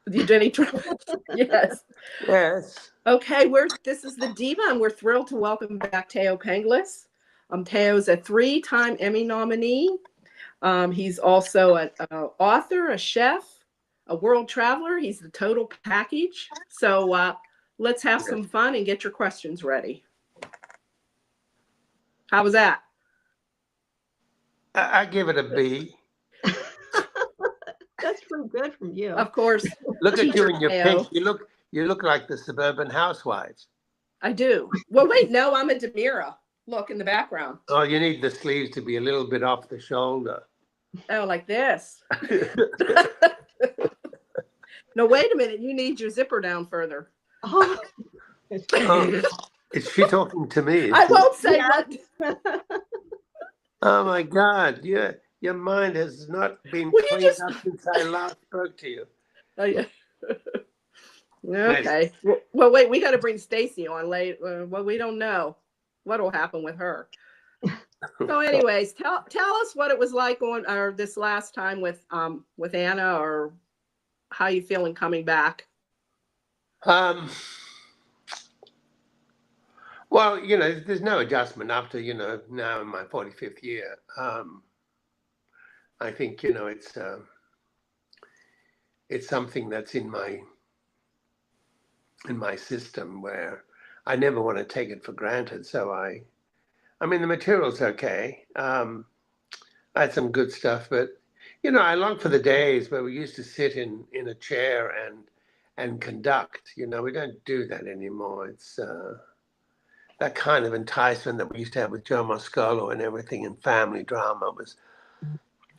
You Jenny Trump. Yes. Yes. Okay, this is the Diva, and we're thrilled to welcome back Thaao Penghlis. Thao's a 3-time Emmy nominee. He's also an author, a chef, a world traveler. He's the total package. So let's have some fun and get your questions ready. How was that? I give it a B. That's pretty good from you. Of course. Look at you in your Thaao. pink. You look like the suburban housewives. I do. Well, wait, no, I'm a Demira. Look in the background. Oh, you need the sleeves to be a little bit off the shoulder. Oh, like this. No, wait a minute. You need your zipper down further. Oh. Oh, is she talking to me? I won't say what. Oh my God! Your mind has not been cleaned up since I last spoke to you. Oh yeah. Okay. Well, wait. We got to bring Stacy on later. Well, we don't know what will happen with her. So, anyways, tell us what it was like this last time with Anna, or how you feeling coming back. Well, there's no adjustment after now in my 45th year. I think it's something that's in my system where I never want to take it for granted. So I mean, the material's okay. I had some good stuff, but I long for the days where we used to sit in a chair and conduct. We don't do that anymore. It's that kind of enticement that we used to have with Joe Moscolo and everything in family drama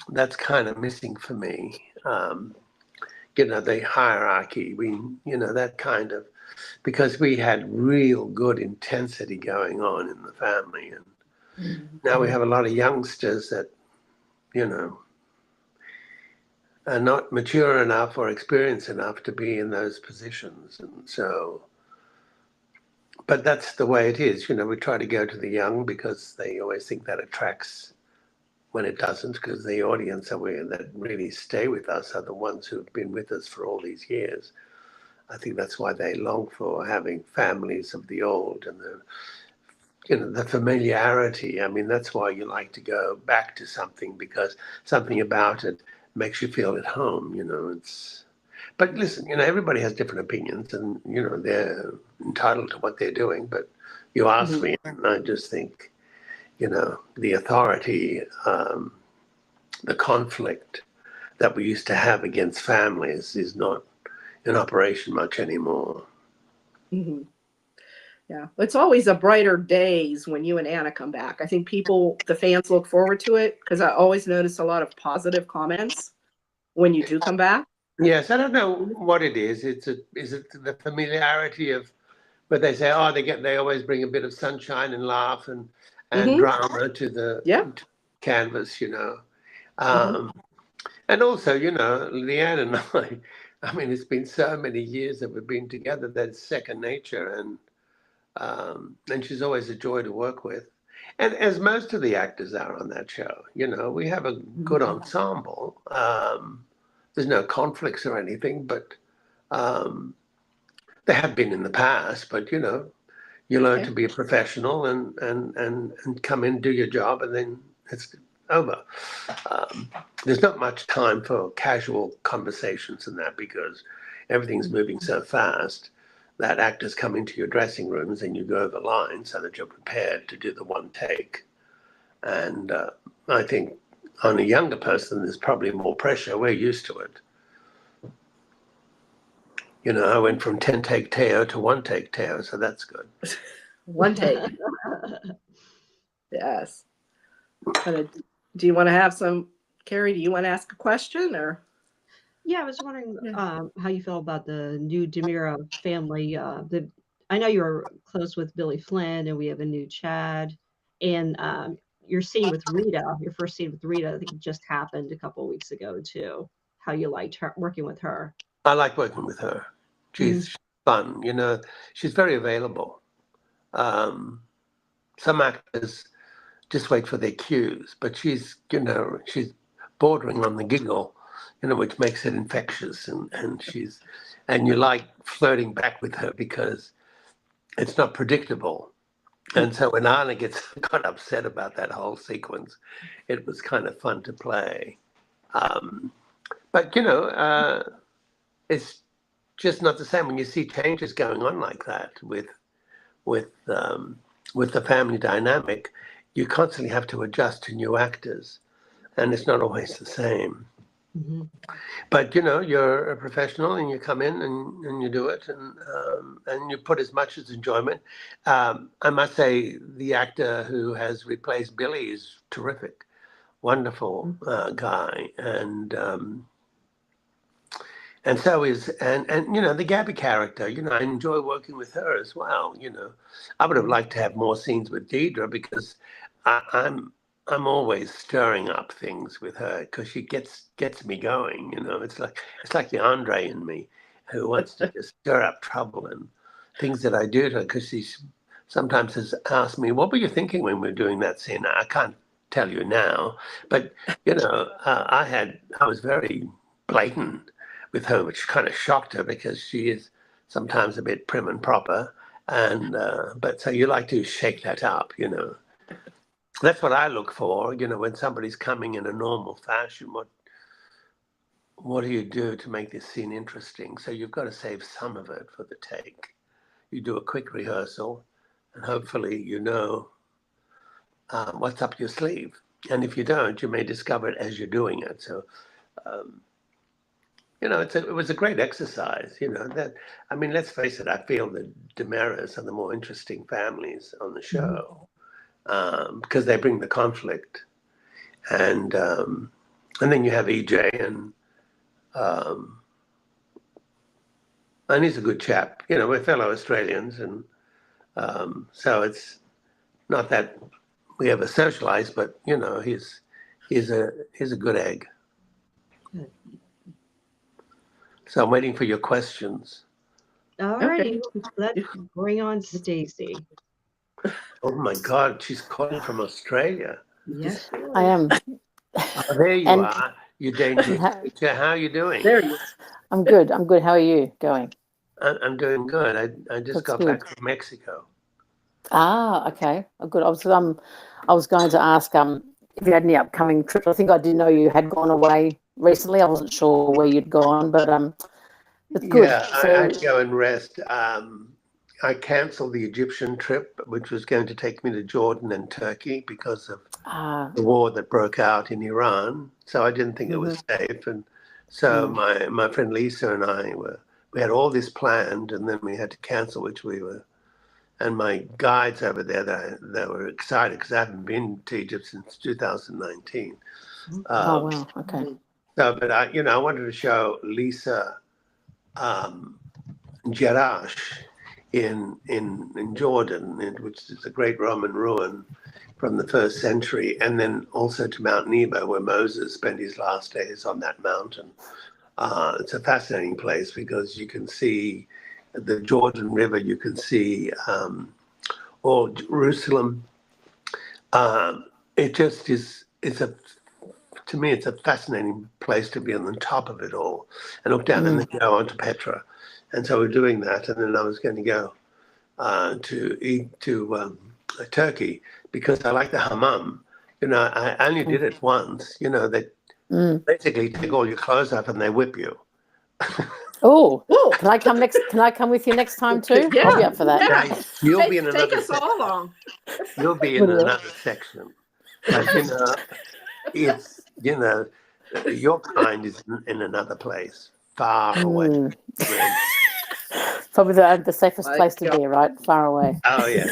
that's kind of missing for me. The hierarchy, that kind of, because we had real good intensity going on in the family. And now we have a lot of youngsters that, are not mature enough or experienced enough to be in those positions. And so, but that's the way it is. We try to go to the young because they always think that attracts, when it doesn't, because the audience that really stay with us are the ones who have been with us for all these years. I think that's why they long for having families of the old and the familiarity. I mean, that's why you like to go back to something, because something about it makes you feel at home. But listen, everybody has different opinions, and they're entitled to what they're doing. But you ask me, and I just think, the authority, the conflict that we used to have against families is not in operation much anymore. Mm-hmm. Yeah, it's always a brighter days when you and Anna come back. I think the fans look forward to it, because I always notice a lot of positive comments when you do come back. Yes, I don't know what it is. Is it the familiarity of, but they say, oh, they always bring a bit of sunshine and laugh and drama to the canvas, and also, Leanne and I mean, it's been so many years that we've been together that it's second nature, and she's always a joy to work with. And as most of the actors are on that show, we have a good ensemble. There's no conflicts or anything, but there have been in the past. But you learn to be a professional and come in, do your job, and then it's over. There's not much time for casual conversations and that, because everything's moving so fast that actors come into your dressing rooms and you go the line so that you're prepared to do the one take. And I think on a younger person, there's probably more pressure. We're used to it. I went from 10 take Thaao to 1 take Thaao, so that's good. 1 take. Yes. Do you want to have some, Carrie, do you want to ask a question, or? Yeah, I was wondering how you feel about the new Demira family. I know you're close with Billy Flynn, and we have a new Chad, and your scene with Rita, your first scene with Rita, I think it just happened a couple of weeks ago too. How you liked her working with her? I like working with her. She's fun. She's very available. Some actors just wait for their cues, but she's bordering on the giggle. which makes it infectious, and you like flirting back with her because it's not predictable. And so when Anna got upset about that whole sequence, it was kind of fun to play. But it's just not the same when you see changes going on like that with the family dynamic. You constantly have to adjust to new actors, and it's not always the same. Mm-hmm. But you're a professional, and you come in and you do it, and you put as much as enjoyment. I must say, the actor who has replaced Billy is terrific, wonderful guy, and so is the Gabby character. I enjoy working with her as well. I would have liked to have more scenes with Deidre because I'm always stirring up things with her because she gets me going. It's like the Andre in me who wants to just stir up trouble and things that I do to her, because she sometimes has asked me, "What were you thinking when we were doing that scene?" I can't tell you now, but I was very blatant with her, which kind of shocked her because she is sometimes a bit prim and proper, and but so you like to shake that up. That's what I look for, when somebody's coming in a normal fashion. What do you do to make this scene interesting? So you've got to save some of it for the take. You do a quick rehearsal, and hopefully what's up your sleeve. And if you don't, you may discover it as you're doing it. So, it was a great exercise. Let's face it. I feel the DiMeras are the more interesting families on the show. Because they bring the conflict, and then you have EJ, and he's a good chap. We're fellow Australians, and so it's not that we ever socialize, but he's a good egg. Good. So I'm waiting for your questions. All righty, let's bring on Stacy. Oh my God, she's calling from Australia. Yes, I am. Oh, there you And- are. You dangerous creature. How are you doing? There you are. I'm good. How are you going? I'm doing good. I just got back from Mexico. Ah, okay. Oh, good. I was going to ask if you had any upcoming trips. I think I did know you had gone away recently. I wasn't sure where you'd gone, but it's good. Yeah, I had to go and rest. I canceled the Egyptian trip, which was going to take me to Jordan and Turkey because of the war that broke out in Iran. So I didn't think it was safe. And so my friend Lisa and I we had all this planned, and then we had to cancel, which we were. And my guides over there, they were excited because I haven't been to Egypt since 2019. Oh, wow. Okay. So, but I wanted to show Lisa Jerash in Jordan, which is a great Roman ruin from the 1st century, and then also to Mount Nebo, where Moses spent his last days on that mountain. It's a fascinating place because you can see the Jordan River, you can see all Jerusalem. It just is. To me, it's a fascinating place to be on the top of it all and look down and then go on to Petra. And so we're doing that, and then I was going to go to Turkey because I like the hammam. I only did it once. They basically take all your clothes off and they whip you. Oh, can I come next? Can I come with you next time too? Yeah, I'll be up for that. yeah. You'll be in Take another. us all along. You'll be in another section, but it's your kind is in another place, far away. Probably the safest place to be, right? Far away. Oh yeah,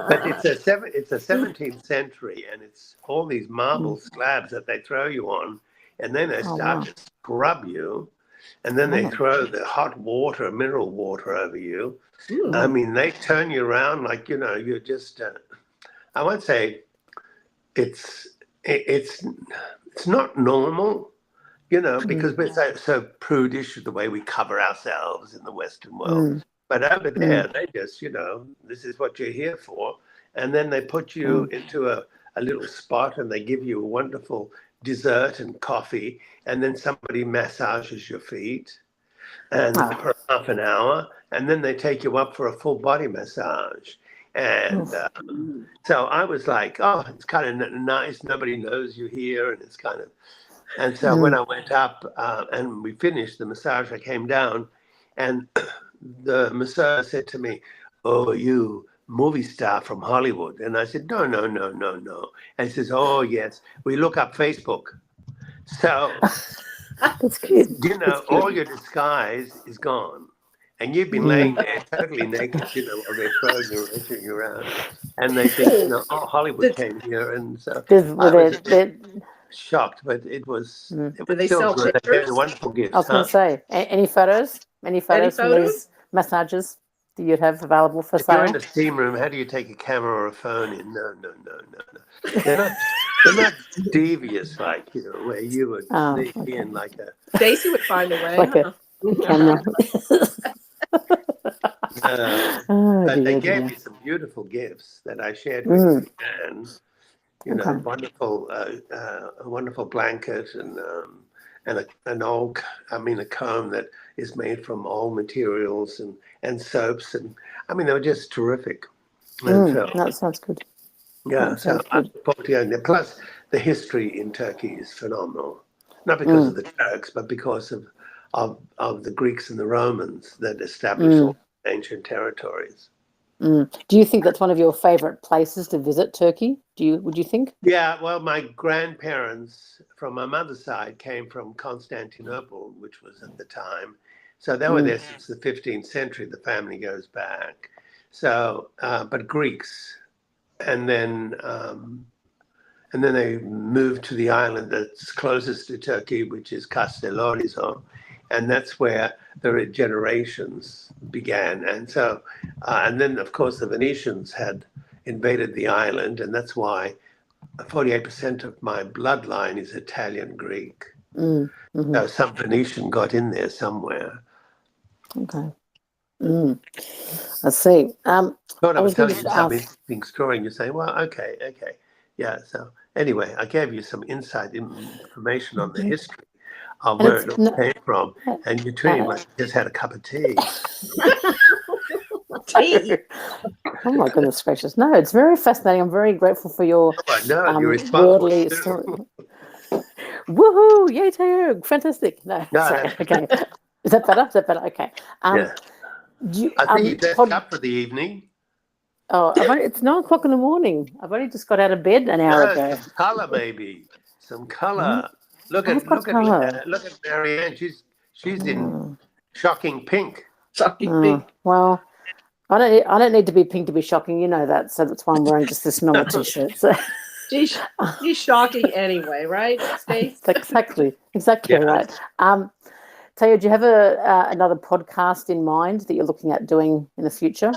but it's a 17th century, and it's all these marble slabs that they throw you on, and then they start to scrub you, and then they throw the hot water, mineral water over you. I mean, they turn you around like you're just. I won't say it's not normal, because we're so prudish the way we cover ourselves in the Western world. But over there, they just, this is what you're here for. And then they put you into a little spot, and they give you a wonderful dessert and coffee, and then somebody massages your feet and for half an hour, and then they take you up for a full body massage. And so I was like, oh, it's kind of nice. Nobody knows you're here, and it's kind of. And so when I went up and we finished the massage, I came down, and the masseur said to me, "Oh, you movie star from Hollywood?" And I said, "No, no, no, no, no." And he says, "Oh, yes, we look up Facebook." So, That's cute. you know, all your disguise is gone. And you've been laying there totally naked, you know, while they're throwing you around. And they think, you know, oh, Hollywood came here. And so I was a bit shocked, but it was Do they still sell good. They pictures? gave me wonderful gifts. I was going to say, any photos? Any photos from photos? these massages that you'd have available for If you're sale? in the steam room, how do you take a camera or a phone in? No, no, no, no, no. They're not devious like, you know, where you would sneak in like a... Stacy would find a way. Like Huh? a camera. But they gave me some beautiful gifts that I shared with you, and you know, a wonderful blanket and an old, a comb that is made from old materials and soaps, and I mean they were just terrific. And so, that sounds good. yeah, so I look forward to going there. Plus, the history in Turkey is phenomenal, not because of the Turks, but because of the Greeks and the Romans that established all ancient territories. Do you think that's one of your favorite places to visit, Turkey? Would you think? Yeah, well, my grandparents from my mother's side came from Constantinople, which was at the time. So they were there since the 15th century. The family goes back. So, but Greeks, and then they moved to the island that's closest to Turkey, which is Castellorizo. And that's where the generations began. And so, and then of course the Venetians had invaded the island, and that's why 48% of my bloodline is Italian Greek. So some Venetian got in there somewhere. Okay. I see. Thought I was telling you just some ask- interesting story, and you say, well, okay. Yeah, so anyway, I gave you some inside information on the history of where it all came from, and you're treating like you just had a cup of tea. Tea. Oh my goodness gracious! No, it's very fascinating. I'm very grateful for your You're responsible. worldly story. Woohoo! Yay, Thaao! Fantastic. No, sorry. Okay. Is that better? Okay. Yeah. I think you dressed up for the evening. Oh, it's 9 o'clock in the morning. I've only just got out of bed an hour ago. Some colour, maybe. Some colour. Look at Marianne. She's in shocking pink. Shocking pink. Well, I don't need to be pink to be shocking. You know that, so that's why I'm wearing just this normal t-shirt. So. She's shocking anyway, right, Stace? Exactly right. Thaao, do you have another podcast in mind that you're looking at doing in the future?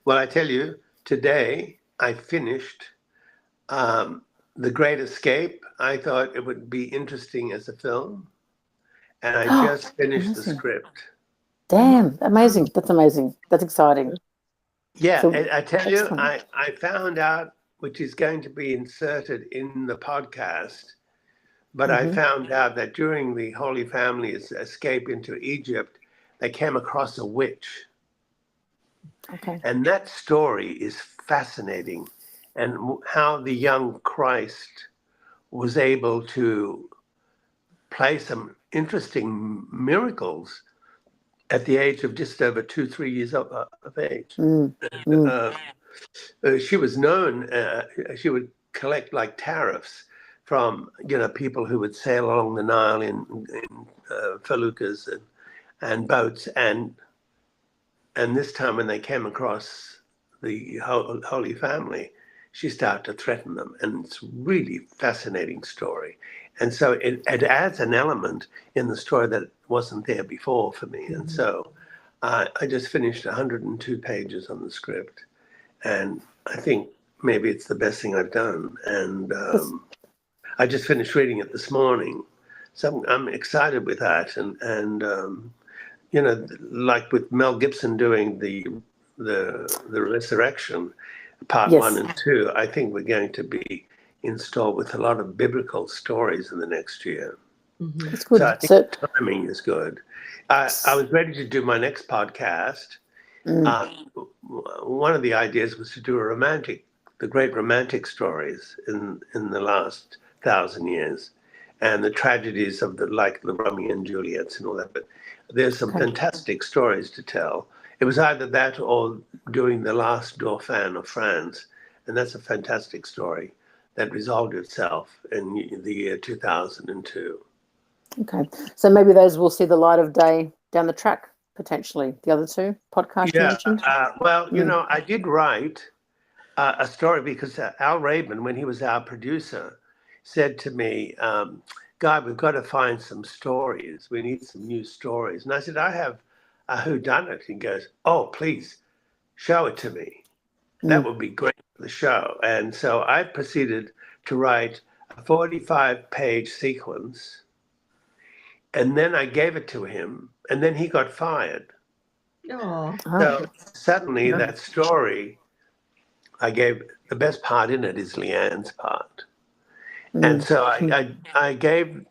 Well, I tell you, today I finished The Great Escape. I thought it would be interesting as a film, and I just finished the script. Damn, amazing. That's amazing. That's exciting. Yeah, So, I tell you, excellent. I found out, which is going to be inserted in the podcast, but I found out that during the Holy Family's escape into Egypt, they came across a witch. Okay. And that story is fascinating, and how the young Christ was able to play some interesting miracles at the age of just over 2-3 years of age. She was known, she would collect like tariffs from, people who would sail along the Nile in feluccas and boats. And this time when they came across the Holy Family, she started to threaten them. And it's really fascinating story. And so it adds an element in the story that wasn't there before for me. And so I just finished 102 pages on the script. And I think maybe it's the best thing I've done. And I just finished reading it this morning. So I'm excited with that. And like with Mel Gibson doing the Resurrection, part 1 and 2, I think we're going to be installed with a lot of biblical stories in the next year. Mhm. It's good. So I think So, the timing is good. I was ready to do my next podcast. One of the ideas was to do the great romantic stories in the last 1,000 years, and the tragedies of like the Romeo and Juliets and all that. But there's some fantastic stories to tell. It was either that or doing the last Dauphin of France, and that's a fantastic story that resolved itself in the year 2002. okay. So maybe those will see the light of day down the track, potentially. The other two podcasts you Yeah, mentioned? well, I did write a story because Al Rabin, when he was our producer, said to me, Guy, we've got to find some stories. We need some new stories. And I said, I have a whodunit. He goes, oh, please show it to me. That would be great for the show. And so I proceeded to write a 45-page sequence. And then I gave it to him. And then he got fired. Oh, So suddenly that story, I gave the best part in it is Leanne's part. And so I gave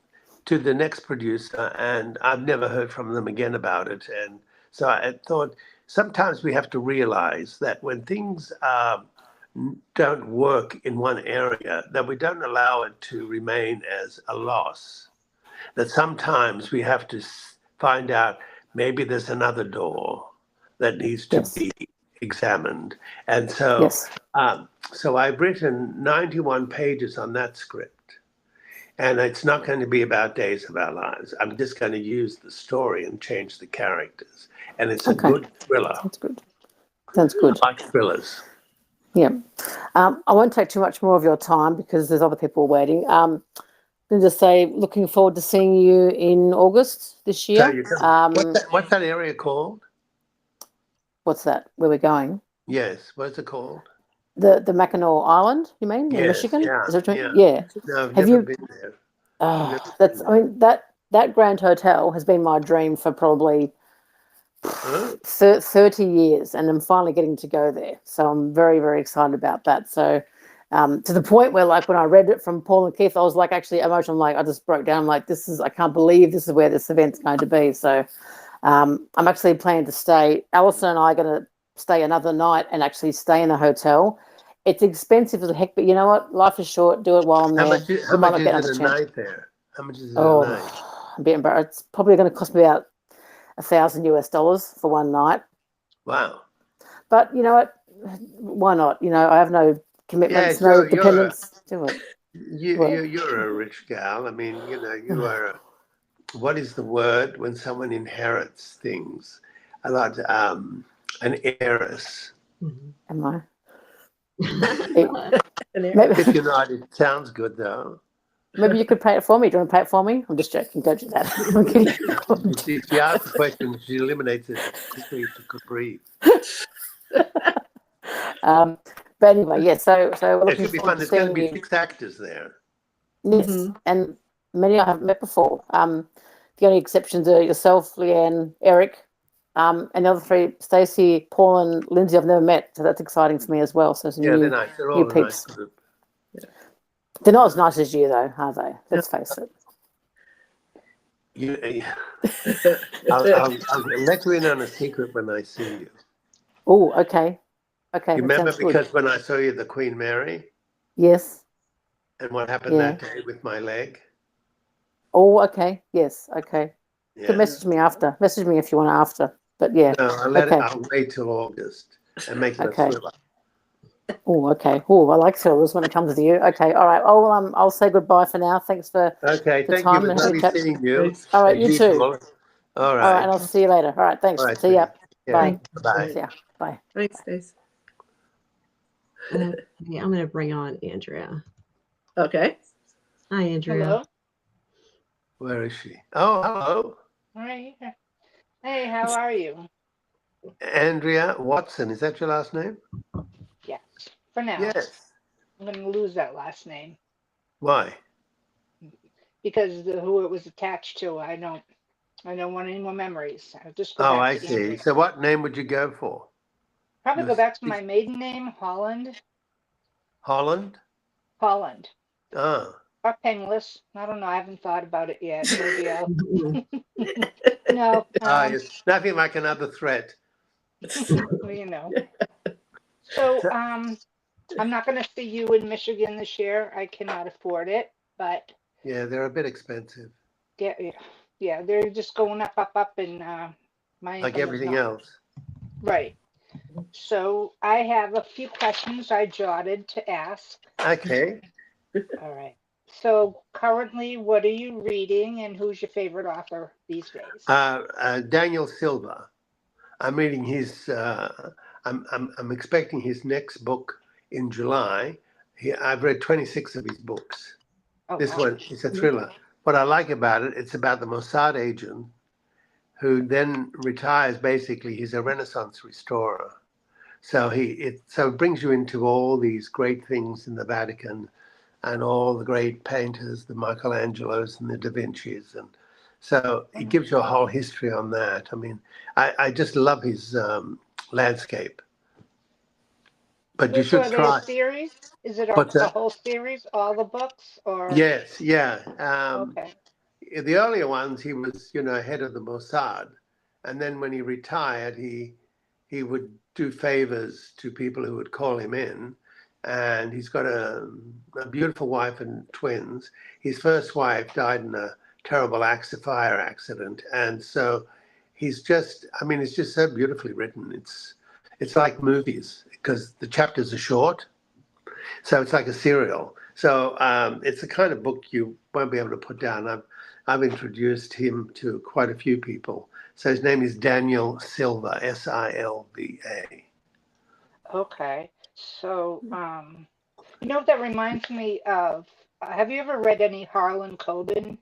to the next producer, and I've never heard from them again about it. And so I thought sometimes we have to realize that when things don't work in one area, that we don't allow it to remain as a loss. That sometimes we have to find out maybe there's another door that needs to be examined. And so, so I've written 91 pages on that script. And it's not going to be about Days of Our Lives. I'm just going to use the story and change the characters. And it's a good thriller. That's good. Sounds good. I like thrillers. Yeah. I won't take too much more of your time because there's other people waiting. I'm going to just say, looking forward to seeing you in August this year. What's that area called? What's that? Where we're going? Yes. What's it called? The Mackinac Island, you mean, in Michigan? Yeah, Is that what you mean? Yeah. No, I've Have never you been there. I mean, that Grand Hotel has been my dream for probably 30 years, and I'm finally getting to go there. So I'm very, very excited about that. So to the point where, like, when I read it from Paul and Keith, I was like actually emotional. Like, I just broke down. Like, I can't believe this is where this event's going to be. So I'm actually planning to stay. Alison and I are going to stay another night and actually stay in the hotel. It's expensive as heck, but you know what? Life is short. Do it while I'm there. How much is it a night there? How much is it a night? I'm being embarrassed. It's probably going to cost me about $1,000 for one night. Wow. But you know what? Why not? You know, I have no commitments, no dependence. Do it. You're a rich gal. I mean, you are what is the word when someone inherits things? A lot, an heiress. Am I? If you're not, it sounds good though. Maybe you could pay it for me. Do you want to pay it for me? I'm just joking. Don't do that. I'm kidding. She asks the question, she eliminates it quickly as she could breathe. But anyway, yeah. So we're It should be fun. There's going to be 6 actors there. Yes, and many I haven't met before. The only exceptions are yourself, Leanne, Eric, and the other 3, Stacey, Paul, and Lindsay. I've never met, so that's exciting for me as well. So some they're nice. They're all a nice group. They're not as nice as you, though, are they? Let's face it. I'll let you in on a secret when I see you. Oh, okay. Okay. You remember because when I saw you at the Queen Mary? Yes. And what happened that day with my leg? Oh, okay. Yes. Okay. Yeah. You can message me after. Message me if you want after. But yeah. No, I'll wait till August and make it a thriller. Oh, okay. Oh, I like thrillers when it comes to you. Okay, all right. Oh, well, I'll say goodbye for now. Thanks for the time. You. It was lovely seeing you. All right, you too. All right. All right, and I'll see you later. All right, thanks. All right, see ya. Yeah. Bye. Bye. See ya. Bye. Thanks, Stace. Okay, I'm going to bring on Andrea. Okay. Hi, Andrea. Hello. Where is she? Oh, hello. Hi. Hey, how are you? Andrea Watson. Is that your last name? Yes. For now. Yes. I'm going to lose that last name Why? because who it was attached to. I don't want any more memories. I'll just go Oh, back I to see. Andrea. So what name would you go for? Probably go back to my maiden name, Holland. Holland? Holland. Ah, Or Penghlis. I don't know. I haven't thought about it yet. Maybe I'll. Mhm. No. yes. Nothing like another threat. Well, you know. So, So, I'm not going to see you in Michigan this year. I cannot afford it. But yeah, they're a bit expensive, yeah, yeah, yeah, they're just going up, up, up, and my like income is everything not else. right. So I have a few questions I jotted to ask. Okay. All right. So currently, what are you reading, and who's your favorite author these days? Daniel Silva. I'm reading his. I'm expecting his next book in July. I've read 26 of his books. Oh, This wow. one is a thriller. What I like about it, it's about the Mossad agent who then retires. Basically, he's a Renaissance restorer. So it brings you into all these great things in the Vatican and all the great painters, the Michelangelos and the Da Vinci's, and so it gives you a whole history on that. I mean, I just love his landscape. But you So should are they a try. series? Is it What's a that? whole series, all the books, or Yes, yeah. okay, The earlier ones, he was, head of the Mossad, and then when he retired, he would do favors to people who would call him in, and he's got a beautiful wife and twins. His first wife died in a terrible fire accident, and so he's just, I mean, it's just so beautifully written. It's like movies because the chapters are short, so it's like a serial. So it's the kind of book you won't be able to put down. I've introduced him to quite a few people. So his name is Daniel Silva, Silva. okay. So you know what that reminds me of? Have you ever read any Harlan Coben?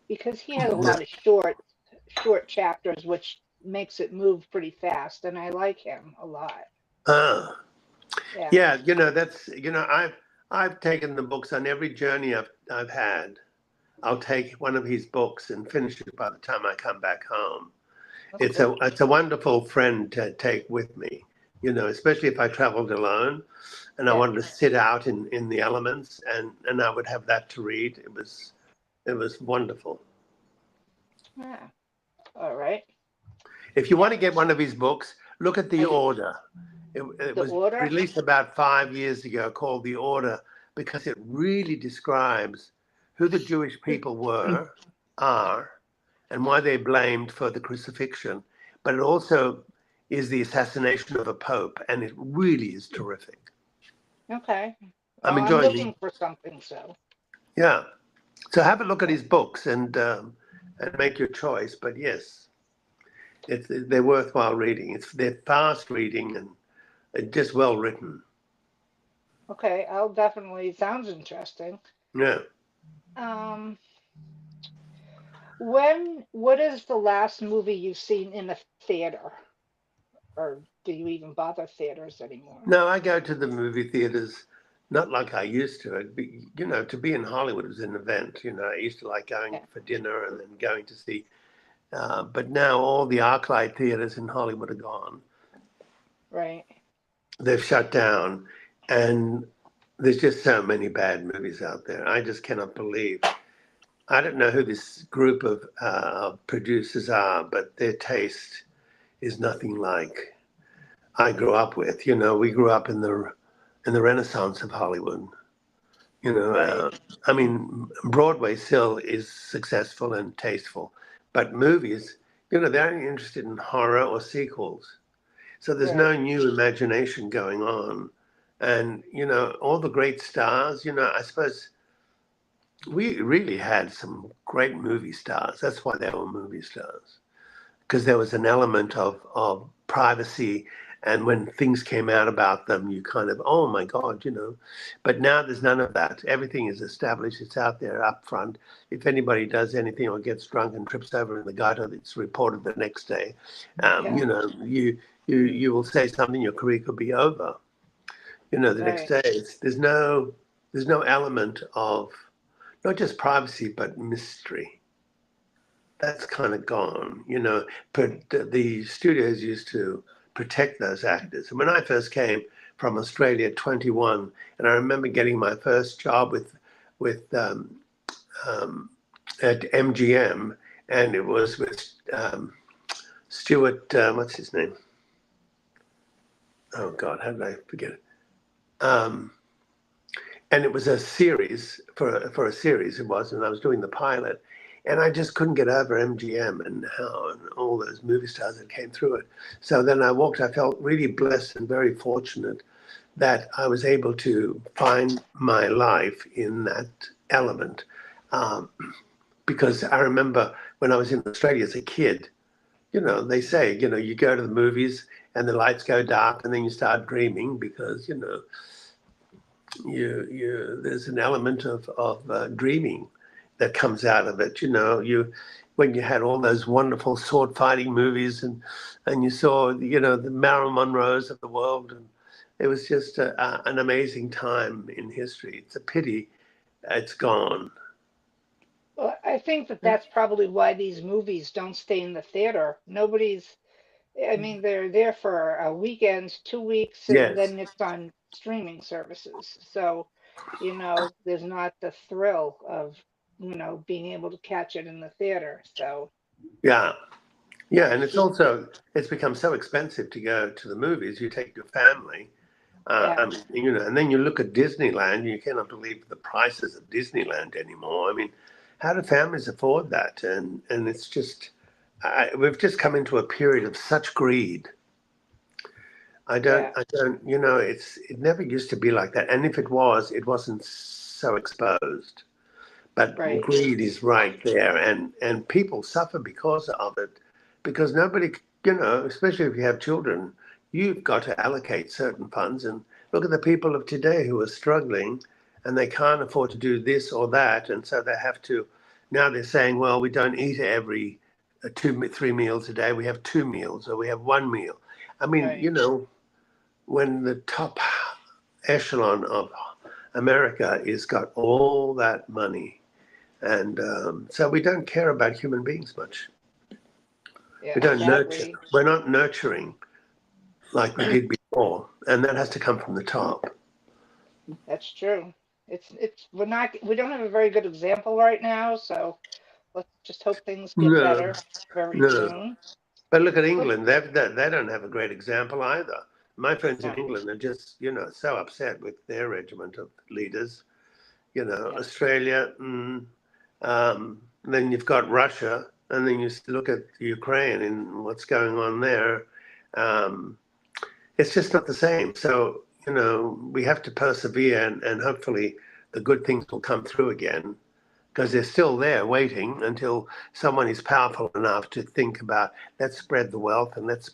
Because he has a No. lot of short chapters, which makes it move pretty fast, and I like him a lot. Ah, Yeah. yeah, that's I've taken the books on every journey I've had. I'll take one of his books and finish it by the time I come back home. That's It's good. a wonderful friend to take with me, especially if I traveled alone and I Yeah. wanted to sit out in the elements and I would have that to read. It was wonderful. Yeah. All right. If you want to get one of his books, look at The I, Order. It the was order. released about 5 years ago called The Order because it really describes who the Jewish people are, and why they're blamed for the crucifixion. But it also is the assassination of a pope, and it really is terrific. Okay. I'm Well, I'm enjoying the looking for something. So. yeah. So have a look at his books and make your choice. But yes, they're worthwhile reading. They're fast reading and just well written. Okay. I'll definitely. Sounds interesting. Yeah. Um. What is the last movie you've seen in a theater, or do you even bother theaters anymore? No, I go to the movie theaters, not like I used to. To be in Hollywood was an event. I used to like going Yeah. for dinner and then going to see. But now all the ArcLight theaters in Hollywood are gone. Right. They've shut down, and there's just so many bad movies out there. I just cannot believe. I don't know who this group of producers are, but their taste is nothing like I grew up with. We grew up in the Renaissance of Hollywood. Right. I mean, Broadway still is successful and tasteful, but movies, they're only interested in horror or sequels. So there's Right. no new imagination going on. And, all the great stars, I suppose we really had some great movie stars. That's why they were movie stars, because there was an element of privacy. And when things came out about them, you kind of, oh my God. But now there's none of that. Everything is established. It's out there up front. If anybody does anything or gets drunk and trips over in the gutter, it's reported the next day. Yeah. You will say something, your career could be over. The next Right. day. There's no element of not just privacy, but mystery. That's kind of gone, but the studios used to protect those actors. And when I first came from Australia at 21, and I remember getting my first job with with at MGM, and it was with Stuart. What's his name? Oh God, how did I forget it? And it was a series for a series. It was, and I was doing the pilot, and I just couldn't get over MGM and how and all those movie stars that came through it. So then I felt really blessed and very fortunate that I was able to find my life in that element. Because I remember when I was in Australia as a kid, they say, you go to the movies and the lights go dark and then you start dreaming because, there's an element of dreaming that comes out of it. When you had all those wonderful sword fighting movies and you saw, the Marilyn Monroes of the world, and it was just an amazing time in history. It's a pity it's gone. Well, I think that that's probably why these movies don't stay in the theater. I mean, they're there for a weekend, 2 weeks, and Yes. then it's on streaming services. So, there's not the thrill of, being able to catch it in the theater. So, Yeah. Yeah. And it's become so expensive to go to the movies. You take your family, yeah, and then you look at Disneyland, you cannot believe the prices of Disneyland anymore. I mean, how do families afford that? And it's just, we've just come into a period of such greed. I don't, it never used to be like that. And if it was, it wasn't so exposed. But right, greed is right there, and people suffer because of it, because nobody, especially if you have children, you've got to allocate certain funds. And look at the people of today who are struggling, and they can't afford to do this or that, and so they have to. Now they're saying, well, we don't eat every 3 meals a day. We have 2 meals, or we have 1 meal. I mean, right. when the top echelon of America is got all that money. And so we don't care about human beings much. Yeah, We don't nurture. exactly. We're not nurturing like we did before. And that has to come from the top. That's true. We don't have a very good example right now, so let's just hope things get No, better very no. soon. But look at But England. They don't have a great example either. My friends in no, England are just, so upset with their regiment of leaders. yeah, Australia, then you've got Russia, and then you look at Ukraine and what's going on there. Um, it's just not the same. So, we have to persevere and hopefully the good things will come through again because they're still there waiting until someone is powerful enough to think about let's spread the wealth and let's,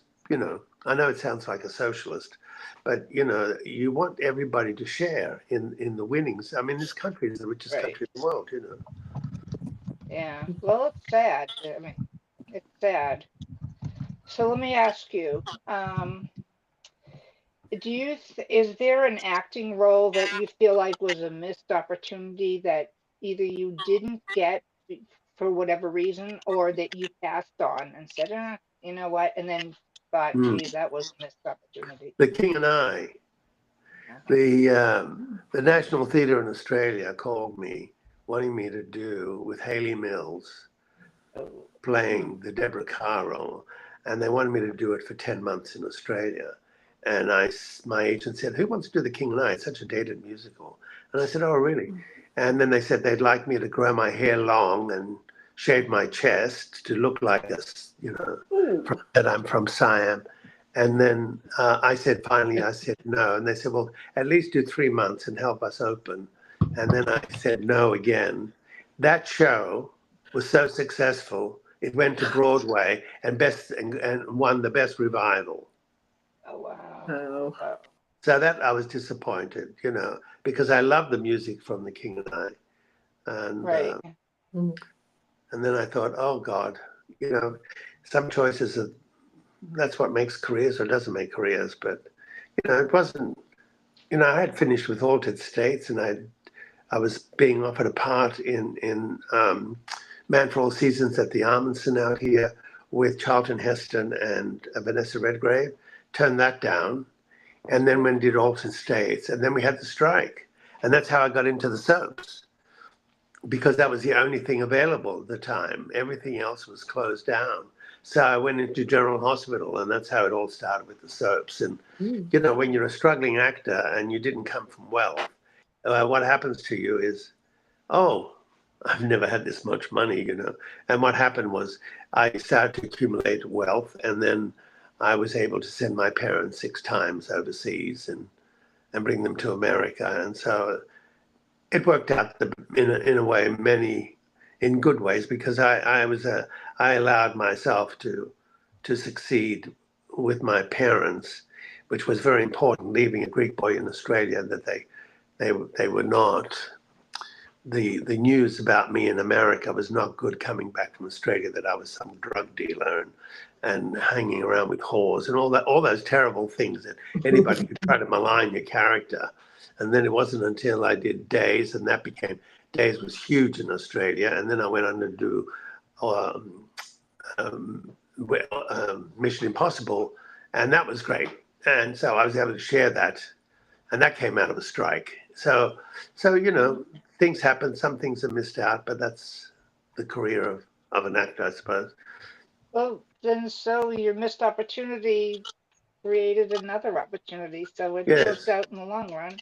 I know it sounds like a socialist, but you want everybody to share in the winnings. I mean, this country is the richest right. country in the world, Yeah. Well, it's sad. I mean, it's sad. So let me ask you, is there an acting role that you feel like was a missed opportunity that either you didn't get for whatever reason, or that you passed on and said, you know what, and then thought, Mm. geez, that was a missed opportunity. The King and I, Uh-huh. the National Theatre in Australia called me, wanting me to do with Hayley Mills, Oh, playing the Deborah Carr role, and they wanted me to do it for 10 months in Australia. And my agent said, who wants to do The King and I? It's such a dated musical. And I said, oh, really? And then they said they'd like me to grow my hair long and shave my chest to look like that I'm from Siam. And then finally I said no. And they said, well, at least do 3 months and help us open. And then I said no again. That show was so successful, it went to Broadway and won the best revival. oh wow. Oh. Wow. So that I was disappointed, because I love the music from The King and I. And Right. and then I thought, oh God, some choices that's what makes careers or doesn't make careers. But it wasn't. I had finished with Altered States, and I was being offered a part in Man for All Seasons at the Armandson out here with Charlton Heston and Vanessa Redgrave. Turned that down, and then did Altered States, and then we had the strike, and that's how I got into the soaps. because that was the only thing available at the time. Everything else was closed down. So I went into General Hospital, and that's how it all started with the soaps. And, you know, when you're a struggling actor and you didn't come from wealth, what happens to you is, oh, I've never had this much money, you know. And what happened was I started to accumulate wealth, and then I was able to send my parents 6 times overseas and bring them to America. And so it worked out in a way, in good ways, because I allowed myself to succeed with my parents, which was very important. Leaving a Greek boy in Australia, that they were not. The news about me in America was not good, coming back from Australia, that I was some drug dealer and hanging around with whores and all those terrible things that anybody could try to malign your character. And then it wasn't until I did Days, and Days was huge in Australia. And then I went on to do Mission Impossible, and that was great. And so I was able to share that, and that came out of a strike. So you know, things happen. Some things are missed out, but that's the career of an actor, I suppose. Well, then so your missed opportunity created another opportunity, so it worked Yes. out in the long run.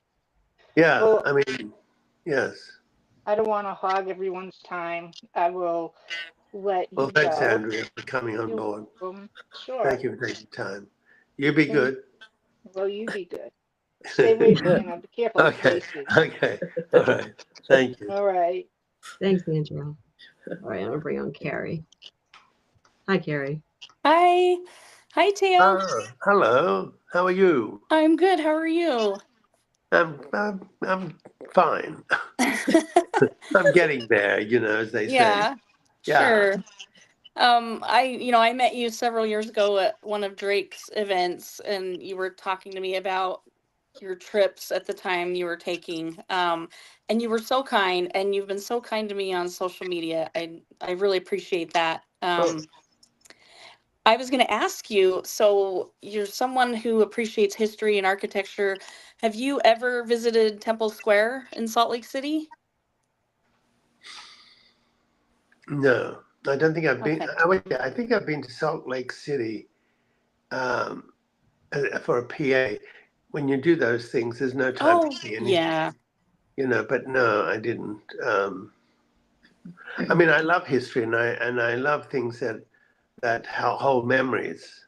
Yeah. Well, I mean, yes. I don't want to hog everyone's time. I will let Well, you thanks, go. Andrea, for coming on You're board. welcome. Sure. Thank you for taking time. You be Thank, good. well, you be good. Stay away from, you know, be careful of Okay. Casey. Okay. All right. Thank you. All right. Thanks, Andrea. All right, I'm gonna bring on Carrie. Hi, Carrie. Hi. Hi, Thaao. Hello. How are you? I'm good. How are you? I'm fine. I'm getting there, you know, as they say. Yeah, Yeah. sure. I met you several years ago at one of Drake's events, and you were talking to me about your trips at the time you were taking. And you were so kind, and you've been so kind to me on social media. I really appreciate that. Oh, I was going to ask you, so you're someone who appreciates history and architecture. Have you ever visited Temple Square in Salt Lake City? no, I don't think I've been. Okay. I think I've been to Salt Lake City um, for a PA. When you do those things, there's no time to Oh, see anything, yeah. you know. But no, I didn't. I mean, I love history, and I love things that hold memories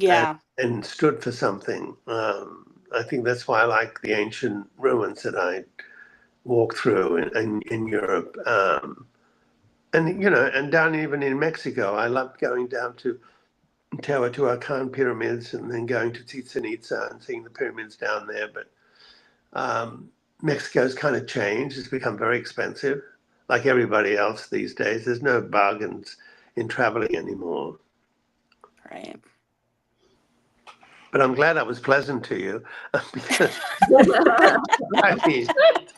and, Yeah. and stood for something. I think that's why I like the ancient ruins that I walk through in Europe. And you know, and down even in Mexico, I loved going down to Teotihuacan pyramids and then going to Chichen Itza and seeing the pyramids down there. But Mexico's kind of changed; it's become very expensive, like everybody else these days. There's no bargains in traveling anymore. Right. But I'm glad I was pleasant to you, because I mean,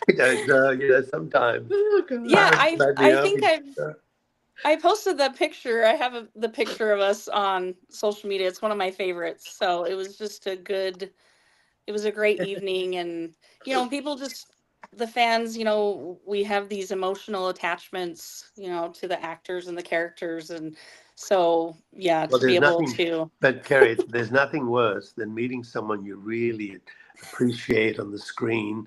you know, sometimes Oh, God. Yeah, let me I up. think I posted the picture. I have the picture of us on social media. It's one of my favorites. So it was a great evening, and people just, the fans, we have these emotional attachments, to the actors and the characters, and so yeah, Well, to be there's able nothing, to but Kerry, there's nothing worse than meeting someone you really appreciate on the screen,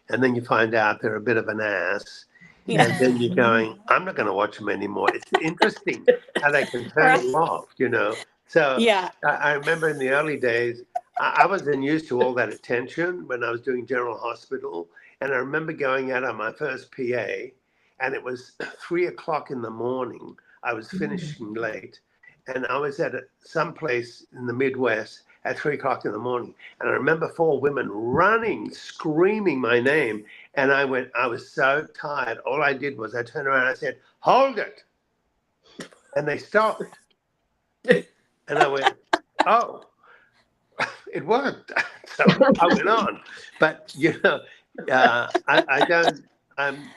and then you find out they're a bit of an ass, yeah, and then you're going, I'm not going to watch them anymore. It's interesting how they can turn right, you off, you know. So yeah, I remember in the early days, I wasn't used to all that attention when I was doing General Hospital, and I remember going out on my first PA, and it was 3 o'clock in the morning. I was finishing late, and I was at some place in the Midwest at 3 o'clock in the morning. And I remember 4 women running, screaming my name. And I was so tired. All I did was I turned around and I said, hold it. And they stopped. And I went, oh, it worked. So I went on. But, you know, I don't, I'm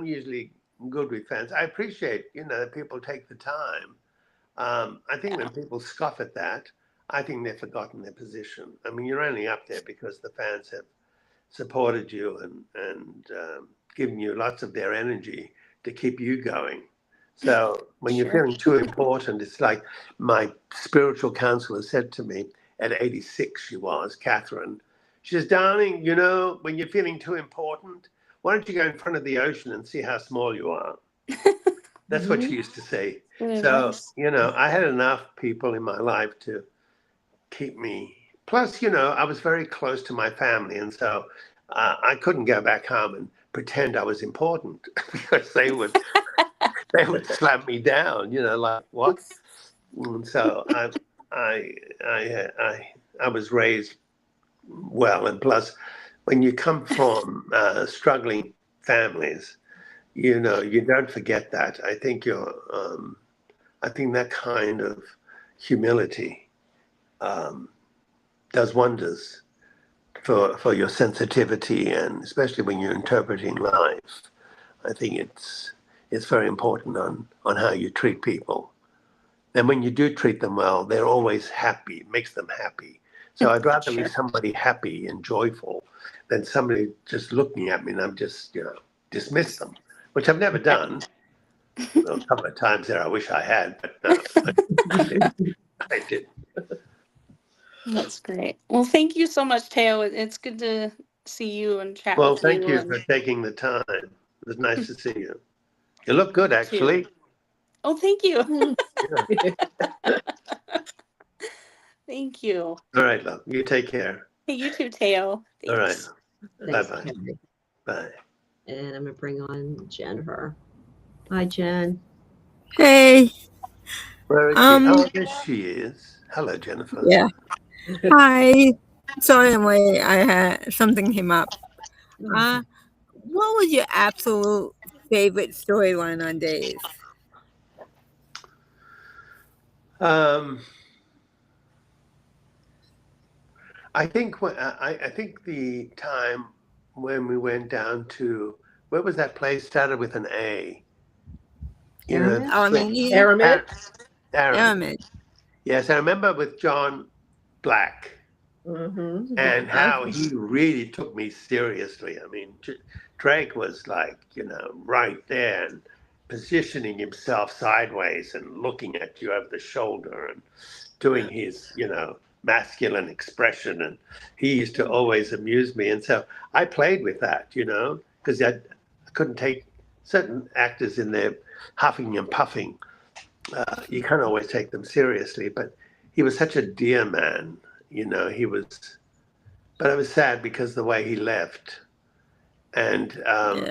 usually good with fans. I appreciate, you know, that people take the time. I think when yeah, people scoff at that, I think they've forgotten their position. I mean, you're only up there because the fans have supported you and giving you lots of their energy to keep you going. So when you're Sure. feeling too important, it's like my spiritual counselor said to me at 86, she was, Catherine. She says, darling, you know, when you're feeling too important, why don't you go in front of the ocean and see how small you are? That's what she used to say. Good So, advice. you know, I had enough people in my life to keep me. Plus, you know, I was very close to my family. And so I couldn't go back home and pretend I was important because they would slam me down, you know, like what? And so I was raised well. And plus, when you come from struggling families, you know, you don't forget that. I think that kind of humility does wonders for your sensitivity, and especially when you're interpreting life. I think it's very important on how you treat people. And when you do treat them well, they're always happy. It makes them happy. So I'd rather be Sure. somebody happy and joyful than somebody just looking at me and I'm just, you know, dismiss them, which I've never done. Well, a couple of times there I wish I had, but no, I did. That's great. Well, thank you so much, Thaao. It's good to see you and chat Well, with thank you. you for taking the time. It was nice to see you. You look good, actually. Oh, thank you. Yeah. Thank you. All right, love. You take care. Hey, you too, Thaao. All right. Thanks. Thanks, Bye-bye. Carrie. Bye. And I'm gonna bring on Jennifer. Hi, Jen. Hey, Where is she? Oh, there she is. Hello, Jennifer. yeah. Hi. Sorry, I'm late. I had something came up. What was your absolute favorite storyline on Days? I think I think the time when we went down to, where was that place? Started with an A. You know, Aramid? Alameda? Aramid? Aaron. Yes, I remember with John Black Mm-hmm. and how Okay. he really took me seriously. I mean, Drake was like, you know, right there and positioning himself sideways and looking at you over the shoulder and doing his, you know, masculine expression. And he used to always amuse me. And so I played with that, you know, because I couldn't take certain actors in there huffing and puffing. You can't always take them seriously, but he was such a dear man, you know, he was, but I was sad because the way he left. And Yeah.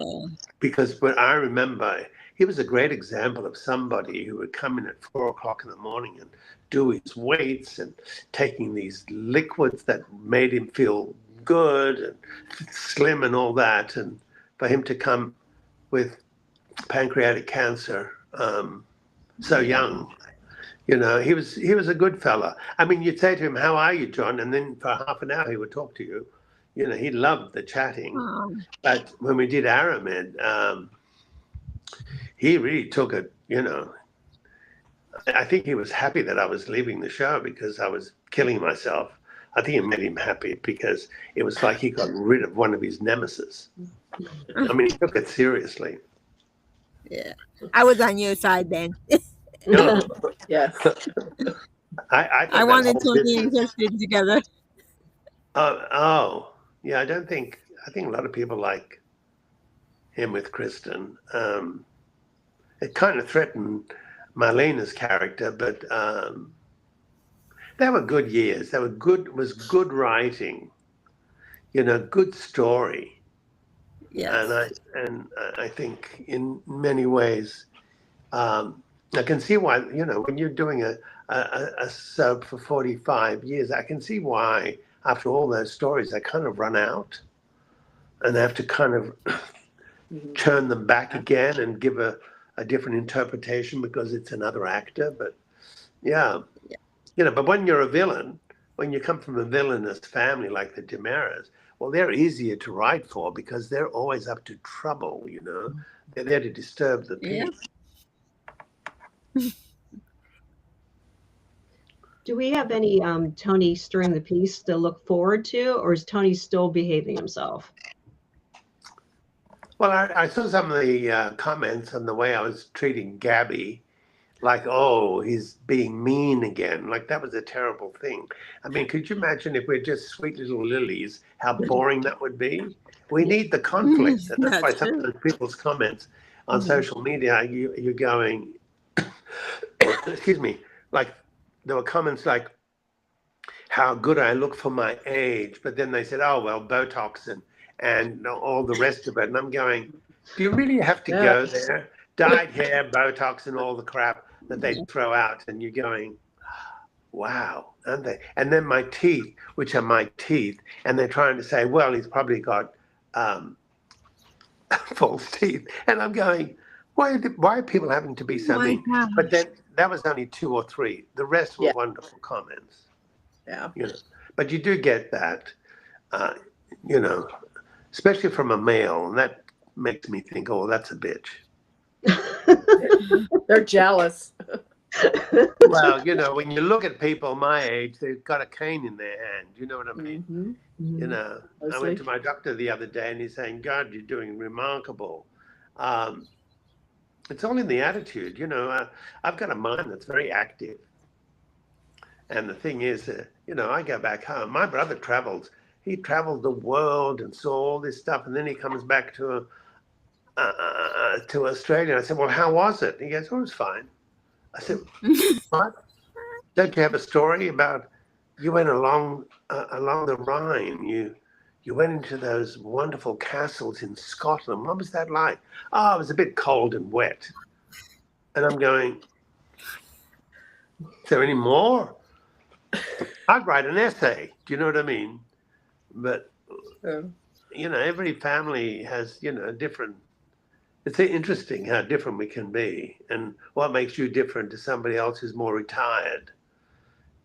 because when I remember, he was a great example of somebody who would come in at 4 o'clock in the morning and do his weights and taking these liquids that made him feel good and slim and all that. And for him to come with pancreatic cancer so young, you know, he was a good fella. I mean, you'd say to him, "How are you, John?" And then for half an hour he would talk to you. You know, he loved the chatting. But when we did Aramid, he really took it, you know. I think he was happy that I was leaving the show because I was killing myself. I think it made him happy because it was like he got rid of one of his nemesis. I mean, he took it seriously. Yeah. I was on your side then. No, Yes. I I thought wanted that whole Tony and business. Kristen together. Yeah, I think a lot of people like him with Kristen. It kind of threatened Marlena's character, but they were good years. They were good. It was good writing, you know, good story, Yes. and I think in many ways, I can see why. You know, when you're doing a soap for 45 years, I can see why after all those stories they kind of run out, and they have to kind of turn them back again and give a different interpretation because it's another actor. But yeah, you know, but when you're a villain, when you come from a villainous family like the Demaras, well, they're easier to write for because they're always up to trouble, you know. They're there to disturb the Yeah. peace. Do we have any Tony stirring the peace to look forward to, or is Tony still behaving himself? Well, I saw some of the comments on the way I was treating Gabby, like, oh, he's being mean again. Like that was a terrible thing. I mean, could you imagine if we're just sweet little lilies, how boring that would be? We need the conflict. And that's why That's true. sometimes people's comments on social media, you're going, excuse me, like there were comments like, how good I look for my age. But then they said, oh, well, Botox and all the rest of it. And I'm going, do you really have to Yeah. go there? Dyed hair, Botox, and all the crap that they throw out. And you're going, wow, aren't they? And then my teeth, which are my teeth, and they're trying to say, well, he's probably got false teeth. And I'm going, why are people having to be so My mean? God. But then that was only 2 or 3. The rest were Yeah. wonderful comments. Yeah. You know, but you do get that, you know, especially from a male, and that makes me think, oh, that's a bitch. They're jealous. Well, you know, when you look at people my age, they've got a cane in their hand. You know what I mean? Mhm. You know, I Mostly. went to my doctor the other day, and he's saying, God, you're doing remarkable. It's all in the attitude. You know, I've got a mind that's very active. And the thing is, you know, I go back home. My brother travels. He traveled the world and saw all this stuff, and then he comes back to Australia. I said, "Well, how was it?" He goes, "Oh, it was fine." I said, "What? Don't you have a story about you went along the Rhine? You went into those wonderful castles in Scotland. What was that like?" "Oh, it was a bit cold and wet." And I'm going, "Is there any more?" I'd write an essay. Do you know what I mean? But you know, every family has, you know, different. It's interesting how different we can be, and what makes you different to somebody else who's more retired.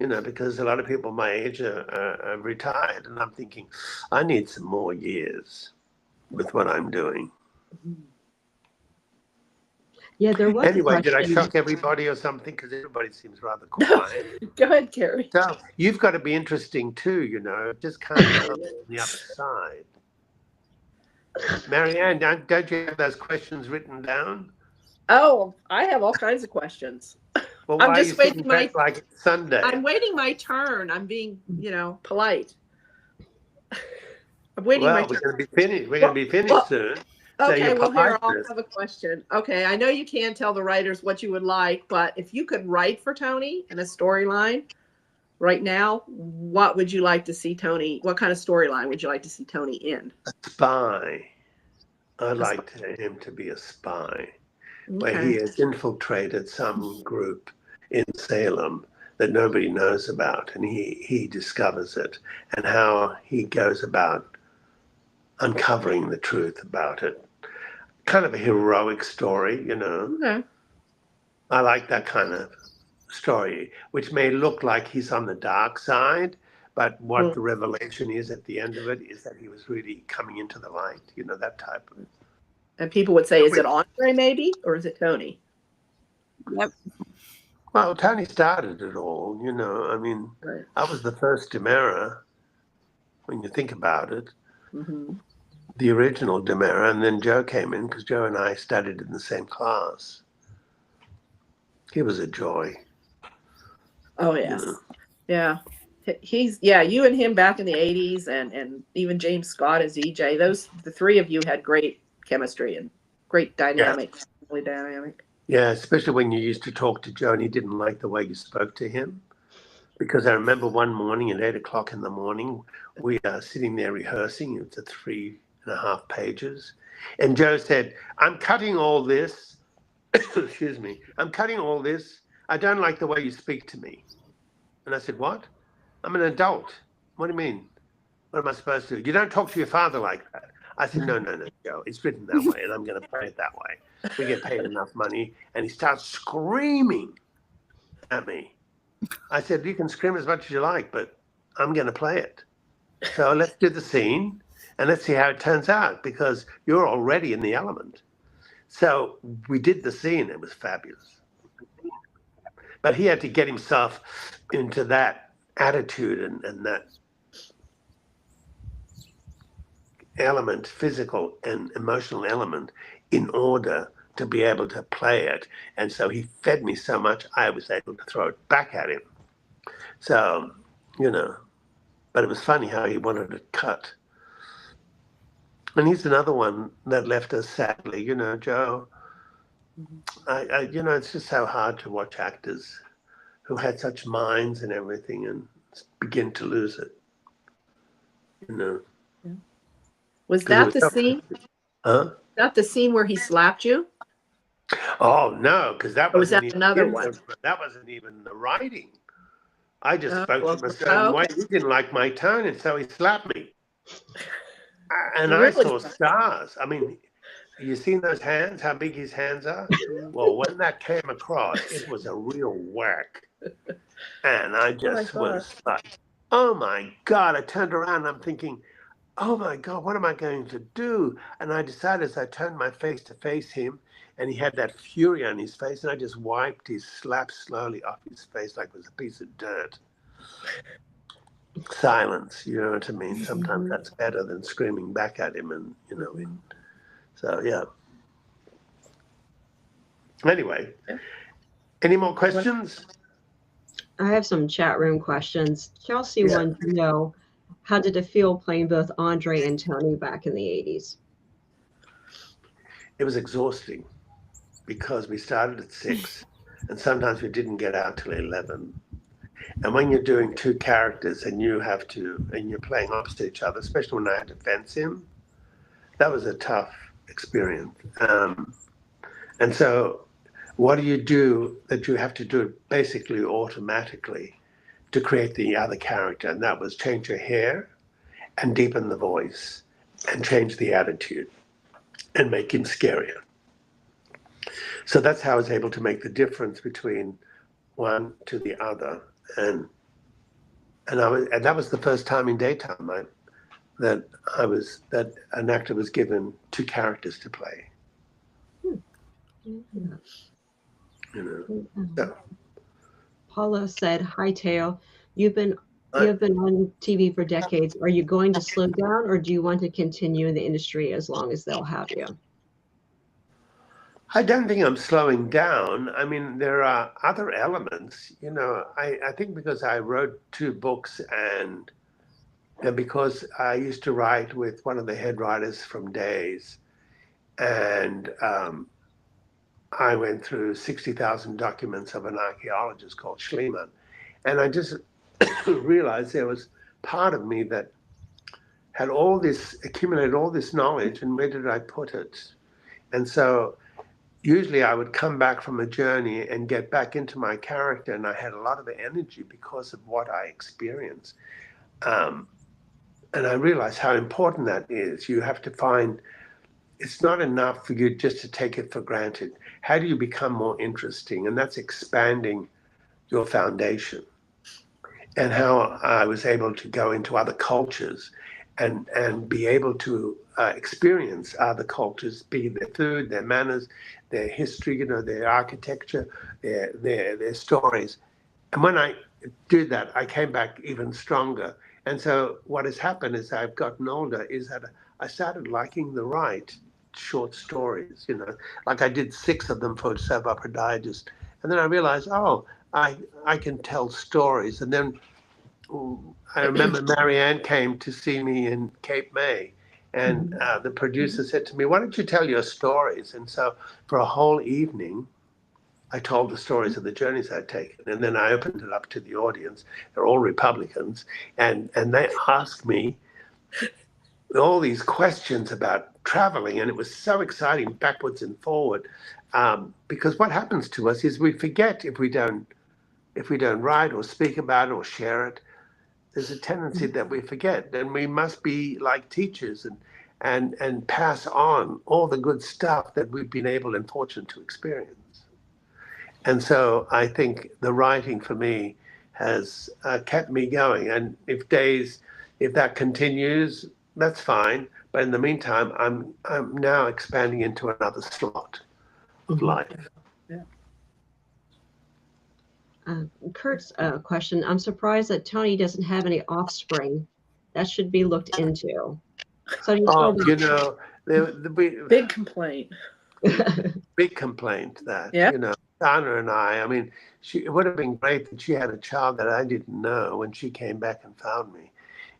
You know, because a lot of people my age are retired, and I'm thinking, I need some more years with what I'm doing. Yeah, there was a Anyway, did I question. shock everybody or something? Because everybody seems rather quiet. Go ahead, Carrie. So you've got to be interesting too, you know. Just can't come on the other side. Marianne, don't you have those questions written down? Oh, I have all kinds of questions. Well, I'm why are you just sitting waiting back like it's Sunday? I'm waiting my turn. I'm being, you know, polite. I'm waiting my Well, we're turn. going to be finished. We're going to be finished Well, soon. So Okay, your well, here, I'll politeness. have a question. Okay, I know you can't tell the writers what you would like, but if you could write for Tony in a storyline right now, what would you like to see Tony? What kind of storyline would you like to see Tony in? Spy. I'd like him to be a spy, where he Okay. has infiltrated some group in Salem that nobody knows about, and he discovers it, and how he goes about uncovering the truth about it. Kind of a heroic story, you know. Okay. I like that kind of story, which may look like he's on the dark side, but what the revelation is at the end of it is that he was really coming into the light, you know, that type of. And people would say, is it Andre maybe, or is it Tony? Yep. Well, Tony started it all, you know. I mean, Right. I was the first Demera, when you think about it, Mm-hmm. the original Demera, and then Joe came in because Joe and I studied in the same class. He was a joy. Oh, yes. Yeah. You and him back in the 80s, and even James Scott as EJ, the three of you had great chemistry and great dynamic. Yeah. Really dynamic. Yeah, especially when you used to talk to Joe and he didn't like the way you spoke to him. Because I remember one morning at 8:00 in the morning, we are sitting there rehearsing. It's 3.5 pages. And Joe said, I'm cutting all this. Excuse me. I'm cutting all this. I don't like the way you speak to me. And I said, what? I'm an adult. What do you mean? What am I supposed to do? You don't talk to your father like that. I said, no, Joe. It's written that way, and I'm going to play it that way. We get paid enough money. And he starts screaming at me. I said, you can scream as much as you like, but I'm going to play it. So let's do the scene, and let's see how it turns out, because you're already in the element. So we did the scene. It was fabulous. But he had to get himself into that attitude and that element, physical and emotional element, in order to be able to play it. And so he fed me so much, I was able to throw it back at him. So, you know, but it was funny how he wanted it cut. And he's another one that left us sadly, you know, Joe. You know, it's just so hard to watch actors who had such minds and everything and begin to lose it, you know. Was 'Cause it that was the so- scene? Huh? That the scene where he slapped you? Oh no, because that Or was wasn't that even another in one? that wasn't even the writing. I just Oh, spoke to well, him a certain way. okay. He didn't like my tone, and so he slapped me. And I Really? saw stars. I mean, you seen those hands? How big his hands are? Well, when that came across, it was a real whack, and I just was like, "Oh my God!" I turned around, and I'm thinking, "Oh my God, what am I going to do?" And I decided, as I turned my face to face him, and he had that fury on his face, and I just wiped his slap slowly off his face like it was a piece of dirt. Silence, you know what I mean? Sometimes that's better than screaming back at him, and you know. So yeah. Anyway, any more questions? I have some chat room questions. Chelsea Yeah. wanted to know, how did it feel playing both Andre and Tony back in the 80s? It was exhausting because we started at 6 and sometimes we didn't get out till 11. And when you're doing two characters and you're playing opposite each other, especially when I had to fence him, that was a tough experience. And so what do you do that you have to do it basically automatically to create the other character? And that was change your hair and deepen the voice and change the attitude and make him scarier. So that's how I was able to make the difference between one to the other. And that was the first time in daytime that an actor was given two characters to play. You know. So, Paula said, "Hi, Thaao. You've been on TV for decades. Are you going to slow down, or do you want to continue in the industry as long as they'll have you?" I don't think I'm slowing down. I mean, there are other elements. You know, I think because I wrote 2 books and because I used to write with one of the head writers from Days, and I went through 60,000 documents of an archaeologist called Schliemann, and I just realized there was part of me that had accumulated all this knowledge, and where did I put it? And so usually I would come back from a journey and get back into my character, and I had a lot of energy because of what I experienced. And I realized how important that is. You have to find, it's not enough for you just to take it for granted. How do you become more interesting? And that's expanding your foundation. And how I was able to go into other cultures and be able to experience other cultures, be their food, their manners, their history, you know, their architecture, their stories. And when I did that, I came back even stronger. And so what has happened as I've gotten older is that I started liking the write short stories, you know, like I did 6 of them for Soap Opera Digest. And then I realized, I can tell stories. And then I remember Marianne came to see me in Cape May, and the producer said to me, "Why don't you tell your stories?" And so for a whole evening, I told the stories of the journeys I'd taken, and then I opened it up to the audience. They're all Republicans, and they asked me all these questions about traveling, and it was so exciting, backwards and forward, because what happens to us is we forget if we don't write or speak about it or share it. There's a tendency that we forget, and we must be like teachers and pass on all the good stuff that we've been able and fortunate to experience. And so I think the writing for me has kept me going. And if that continues, that's fine. But in the meantime, I'm now expanding into another slot of life. Kurt's question, "I'm surprised that Tony doesn't have any offspring. That should be looked into." So you Oh, feel you know, Big complaint. big complaint that, Yeah. you know, Donna and I mean, it would have been great that she had a child that I didn't know when she came back and found me,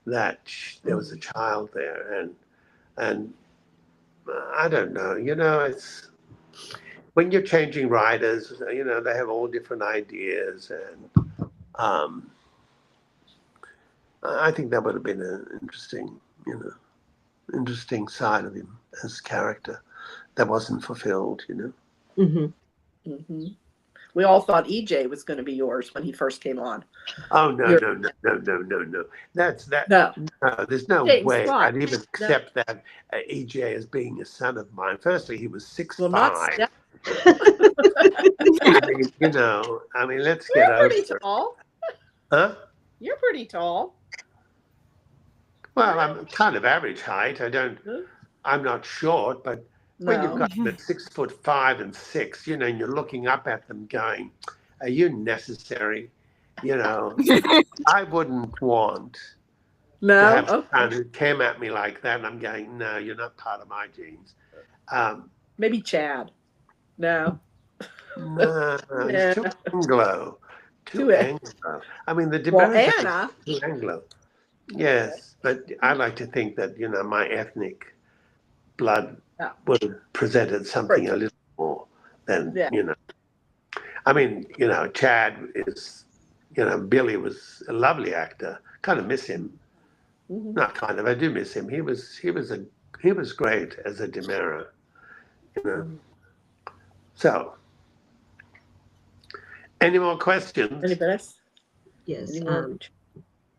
that there was a child there. And I don't know, you know, it's when you're changing writers, you know, they have all different ideas. And I think that would have been an interesting, you know, interesting side of him as character that wasn't fulfilled, you know. Mm-hmm. Mm-hmm. We all thought EJ was going to be yours when he first came on. Oh no, You're, no, no, no, no, no, no. That's that. no, No, there's no James way Scott. I'd even No, accept that EJ as being a son of mine. Firstly, he was 6'5". well, not Steph. I mean, you know, I mean, let's get You're over pretty it. tall. Huh? You're pretty tall. Well, I'm kind of average height. I'm not short, but when you've No. got them at 6'5" and 6, you know, and you're looking up at them going, are you necessary? You know, I wouldn't want to No. have a Okay. son who came at me like that, and I'm going, no, you're not part of my genes. Maybe Chad. No. No, Yeah. he's too Anglo. Too Too Anglo. I mean, the Well, Demerits Anna. are too Anglo. Yes, but I like to think that, you know, my ethnic blood Yeah. would have presented something a little more than, Yeah. you know. I mean, you know, Chad is, you know, Billy was a lovely actor. Kind of miss him. Mm-hmm. Not kind of, I do miss him. He was great as a Demera, you know. Mm-hmm. So, any more questions? Anybody else? Yes. Any more?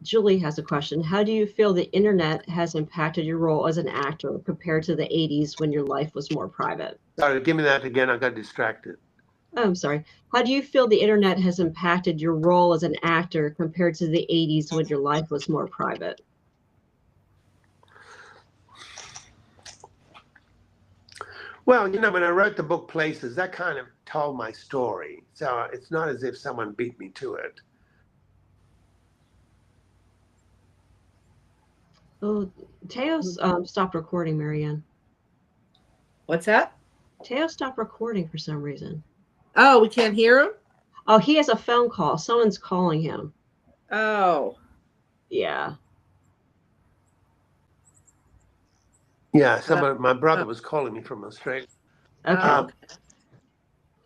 Julie has a question. How do you feel the internet has impacted your role as an actor compared to the 80s when your life was more private? Sorry, give me that again. I got distracted. Oh, I'm sorry. How do you feel the internet has impacted your role as an actor compared to the 80s when your life was more private? Well, you know, when I wrote the book Places, that kind of told my story. So it's not as if someone beat me to it. Oh, Teo's stopped recording, Marianne. What's that? Teo stopped recording for some reason. Oh, we can't hear him? Oh, he has a phone call. Someone's calling him. Oh. Yeah. Yeah, my brother was calling me from Australia. Okay.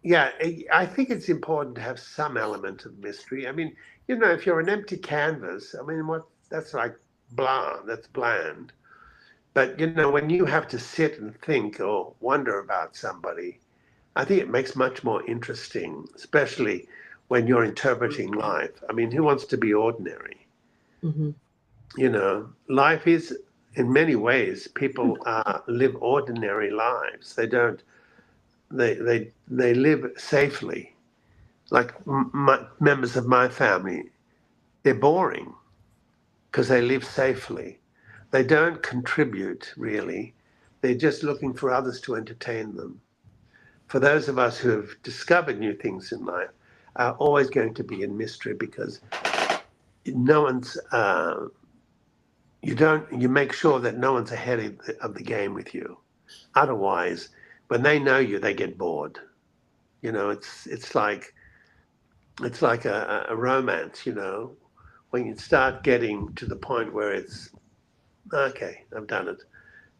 Yeah, I think it's important to have some element of mystery. I mean, you know, if you're an empty canvas, I mean, that's like bland, that's bland. But, you know, when you have to sit and think or wonder about somebody, I think it makes much more interesting, especially when you're interpreting life. I mean, who wants to be ordinary? Mm-hmm. You know, life is, in many ways, people live ordinary lives. They don't, they live safely. Like members of my family, they're boring because they live safely. They don't contribute really. They're just looking for others to entertain them. For those of us who have discovered new things in life, are always going to be in mystery because no one's. You make sure that no one's ahead of the game with you. Otherwise, when they know you, they get bored. You know, it's like a romance. You know, when you start getting to the point where it's okay, I've done it.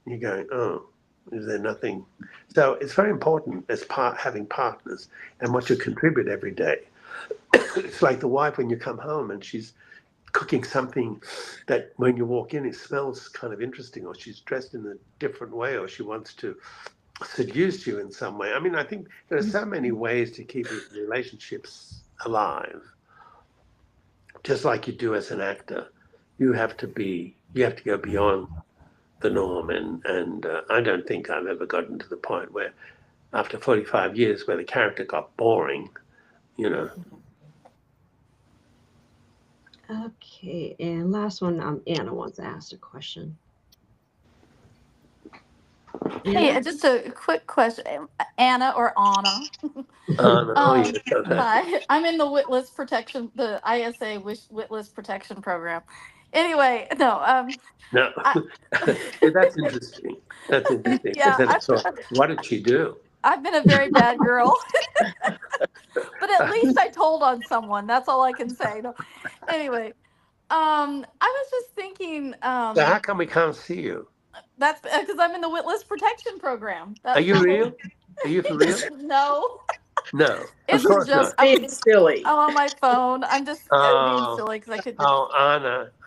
You're going, oh, is there nothing? So it's very important as having partners and what you contribute every day. It's like the wife when you come home and she's cooking something that when you walk in it smells kind of interesting, or she's dressed in a different way, or she wants to seduce you in some way. I mean, I think there are so many ways to keep relationships alive. Just like you do as an actor, you have to go beyond the norm, and I don't think I've ever gotten to the point where after 45 years where the character got boring, you know. Okay, and last one, Anna wants to ask a question. Hey, just a quick question, Anna or Anna. Yes, okay. Hi, I'm in the Witless Protection, the ISA Witless Protection Program, Anyway, no. No, I, that's interesting. That's interesting. I yeah, said, so what did she do? I've been a very bad girl, but at least I told on someone. That's all I can say. No. Anyway, I was just thinking, So how come we can't see you? that's because I'm in the Witness Protection Program. Are That's you the real? Are you for real? no. No, of It's course just not. Being silly. I'm on my phone. I'm just being Oh, silly because I could.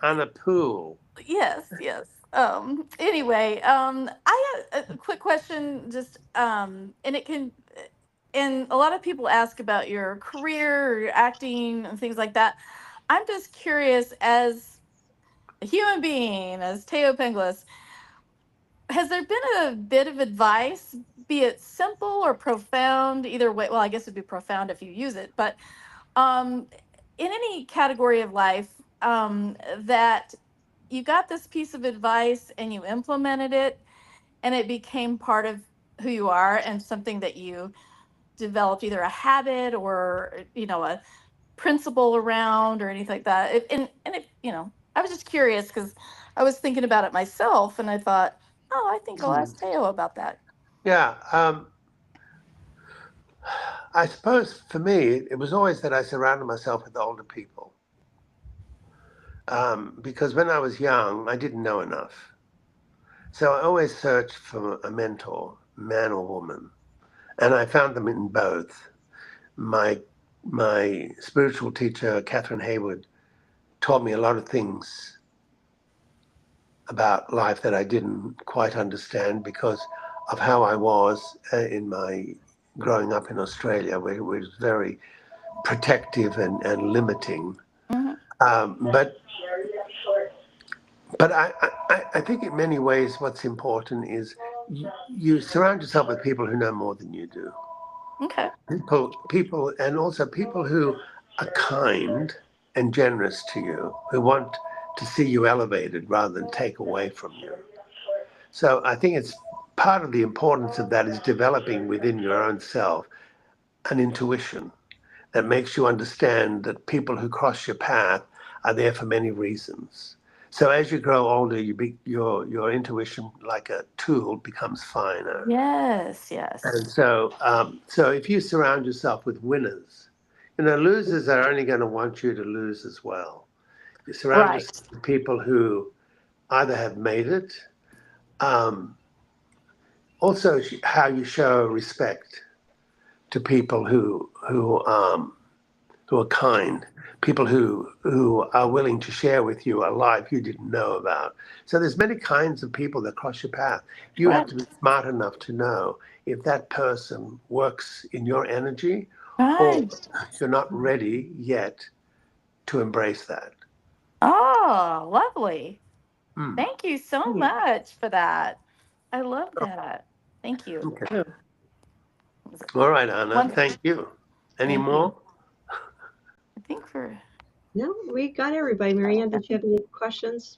Anna Poole. Yes, yes. Anyway, I had a quick question, just and it can, and a lot of people ask about your career, or your acting, and things like that. I'm just curious, as a human being, as Thaao Penghlis, has there been a bit of advice, be it simple or profound, either way? Well, I guess it'd be profound if you use it, but um, in any category of life, that you got this piece of advice and you implemented it and it became part of who you are and something that you developed, either a habit or a principle around or anything like that. I was just curious because I was thinking about it myself and I thought, oh, I think I'll ask Thaao about that. Yeah. I suppose for me, it was always that I surrounded myself with older people. Because when I was young, I didn't know enough. So I always searched for a mentor, man or woman. And I found them in both. My spiritual teacher, Catherine Haywood, taught me a lot of things about life that I didn't quite understand because of how I was in my growing up in Australia, where it was very protective and limiting. Mm-hmm. But I think in many ways what's important is you surround yourself with people who know more than you do. Okay. People, and also people who are kind and generous to you, who want to see you elevated rather than take away from you. So I think it's part of the importance of that is developing within your own self an intuition that makes you understand that people who cross your path are there for many reasons. So as you grow older, your intuition, like a tool, becomes finer. Yes, yes. And so if you surround yourself with winners, losers are only going to want you to lose as well. You surround Right. yourself with people who either have made it, also how you show respect to people who are kind, people who are willing to share with you a life you didn't know about. So there's many kinds of people that cross your path. You have to be smart enough to know if that person works in your energy or Right. you're not ready yet to embrace that. Oh, lovely. Mm. Thank you so much for that. I love that. Thank you. Okay. All right, Anna. Thank you. Any more? I think we're. No, we got everybody. Marianne, did you have any questions?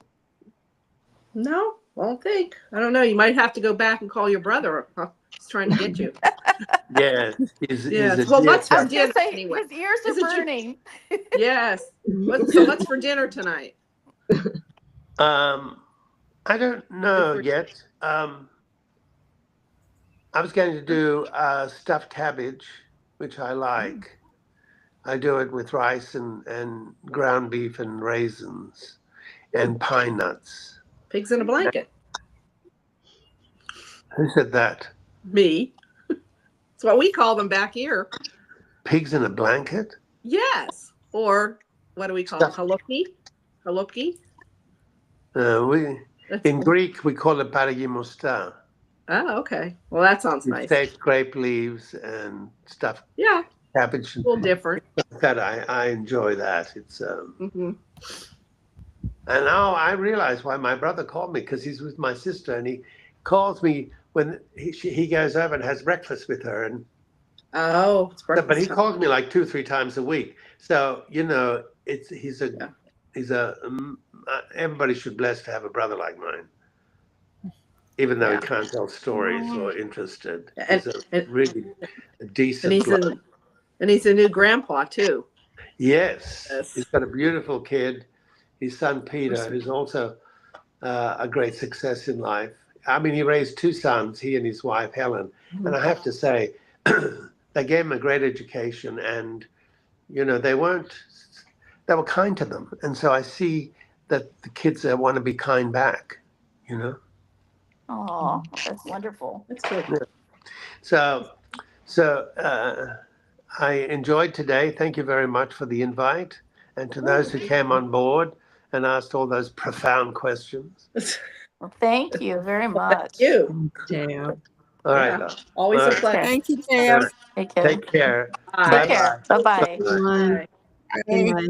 No, I don't think. I don't know. You might have to go back and call your brother. He's trying to get you. Yes. Well, let's I for was dinner gonna say anyway. his ears are Is it your- burning. Yes. What's for dinner tonight? I don't know yet. I was going to do stuffed cabbage, which I like. I do it with rice and ground beef and raisins and pine nuts. Pigs in a blanket. Who said that? Me. That's what we call them back here. Pigs in a blanket? Yes. Or what do we call them? Halupki? Halupki? In Greek, we call it paragimostar. Oh, okay. Well, that sounds nice. Steak, grape leaves, and stuffed cabbage. A little different. That I enjoy that. It's Mm-hmm. And now I realize why my brother called me, because he's with my sister, and he calls me when he goes over and has breakfast with her. And it's breakfast. But he calls me like 2-3 times a week. So everybody should bless to have a brother like mine. Even though he can't tell stories or interested. He's a really decent bloke. And he's a new grandpa too. Yes. He's got a beautiful kid. his son Peter, who's also a great success in life. I mean, he raised two sons, he and his wife Helen, and I have to say, they gave him a great education, and you know, they were kind to them, and so I see that the kids want to be kind back, you know. Oh, that's wonderful. That's good. So I enjoyed today. Thank you very much for the invite, and to those who came on board and asked all those profound questions. Well, thank you very much. Thank you. Thaao. All right, Yeah. love. Always a All right. pleasure. Thank you, All Thaao. right. Take care. Take care. Bye. Take care. Bye bye. Everyone. Bye. Bye. Bye.